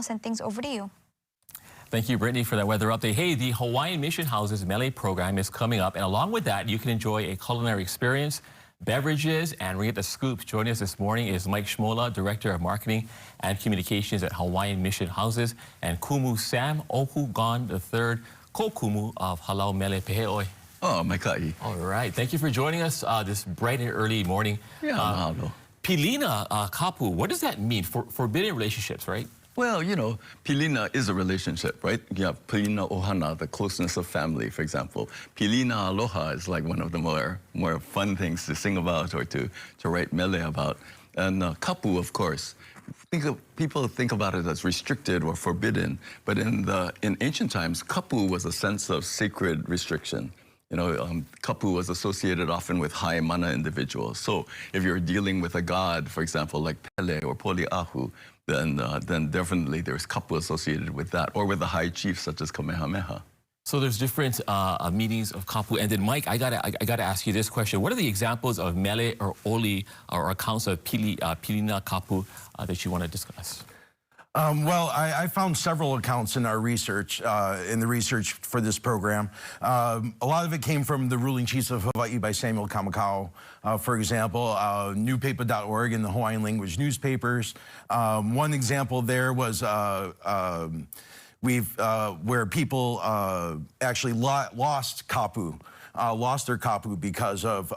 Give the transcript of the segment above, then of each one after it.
I'll send things over to you. Thank you, Brittany, for that weather update. Hey, the Hawaiian Mission Houses Mele program is coming up, and along with that, you can enjoy a culinary experience, beverages, and we get the scoop. Joining us this morning is Mike Shmola, Director of Marketing and Communications at Hawaiian Mission Houses, and Kumu Sam Ohugan III, Ko-Kumu of Halau Mele Pehe'oi. Oh, Maikai. All right. Thank you for joining us this bright and early morning. Yeah, mahalo. Pilina kapu, what does that mean? Forbidden relationships, right? Well, you know, pilina is a relationship, right? You have pilina ohana, the closeness of family, for example. Pilina aloha is like one of the more fun things to sing about or to write mele about. And kapu, of course, people think about it as restricted or forbidden, but in ancient times, kapu was a sense of sacred restriction. You know, kapu was associated often with high mana individuals. So if you're dealing with a god, for example, like Pele or Poliahu, then definitely there's kapu associated with that, or with a high chief such as Kamehameha. So there's different meanings of kapu. And then, Mike, I gotta ask you this question: what are the examples of mele or oli or accounts of pilina kapu that you want to discuss? Well, I found several accounts in our research, in the research for this program. A lot of it came from the Ruling Chiefs of Hawaii by Samuel Kamakaua. For example, newpaper.org in the Hawaiian language newspapers. One example there was where people actually lost kapu. Lost their kapu because of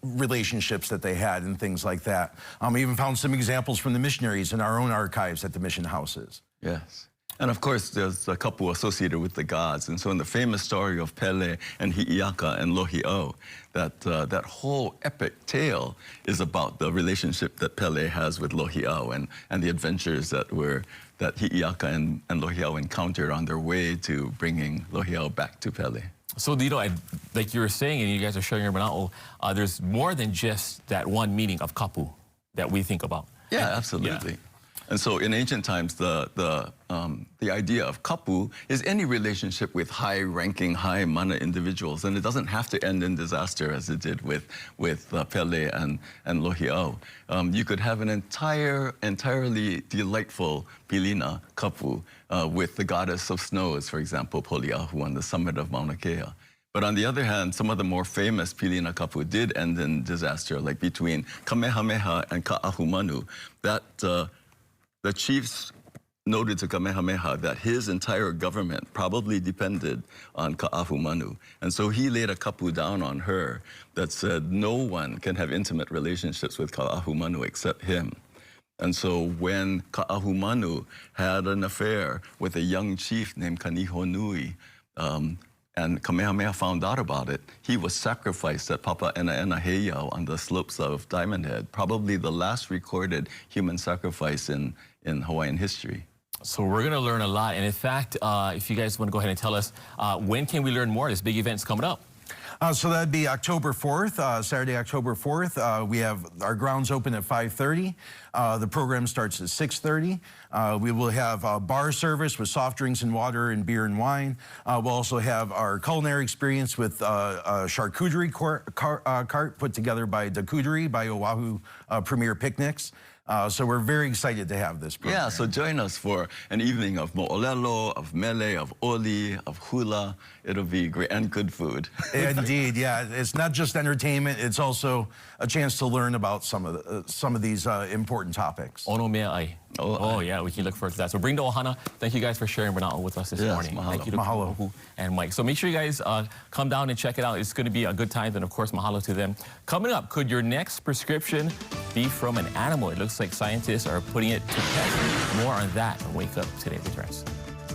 relationships that they had and things like that. We even found some examples from the missionaries in our own archives at the mission houses. Yes. And of course, there's a kapu associated with the gods. And so in the famous story of Pele and Hi'iaka and Lohi'au, that whole epic tale is about the relationship that Pele has with Lohi'au and the adventures that Hi'iaka and Lohi'au encountered on their way to bringing Lohi'au back to Pele. So, you know, like you were saying, and you guys are showing your mana'o, there's more than just that one meaning of kapu that we think about. Yeah, absolutely. Yeah. And so in ancient times, the idea of kapu is any relationship with high-ranking, high-mana individuals, and it doesn't have to end in disaster as it did with Pele and Lohi'au. You could have an entirely delightful pilina kapu with the goddess of snows, for example, Poliahu on the summit of Mauna Kea. But on the other hand, some of the more famous pilina kapu did end in disaster, like between Kamehameha and Ka'ahumanu. The chiefs noted to Kamehameha that his entire government probably depended on Ka'ahumanu. And so he laid a kapu down on her that said no one can have intimate relationships with Ka'ahumanu except him. And so when Ka'ahumanu had an affair with a young chief named Kanihonui, and Kamehameha found out about it, he was sacrificed at Papaena'ena Heiau on the slopes of Diamond Head, probably the last recorded human sacrifice in Hawaiian history. So we're going to learn a lot. And in fact, if you guys want to go ahead and tell us, when can we learn more? This big event's coming up. So that'd be October 4th, Saturday, October 4th. We have our grounds open at 5:30. The program starts at 6:30. We will have a bar service with soft drinks and water and beer and wine. We'll also have our culinary experience with a charcuterie cart put together by Dakuterie, by Oahu Premier Picnics. So we're very excited to have this program. Yeah, so join us for an evening of mo'olelo, of mele, of oli, of hula. It'll be great and good food. Indeed, yeah. It's not just entertainment. It's also a chance to learn about some of these important topics. Ono mea ai. Oh, yeah, we can look forward to that. So bring the ohana. Thank you guys for sharing mana'o with us this morning. Mahalo. Thank you to Mahalo and Mike. So make sure you guys come down and check it out. It's going to be a good time. And of course, mahalo to them. Coming up, could your next prescription be from an animal? It looks like scientists are putting it to test. More on that and Wake Up Today returns.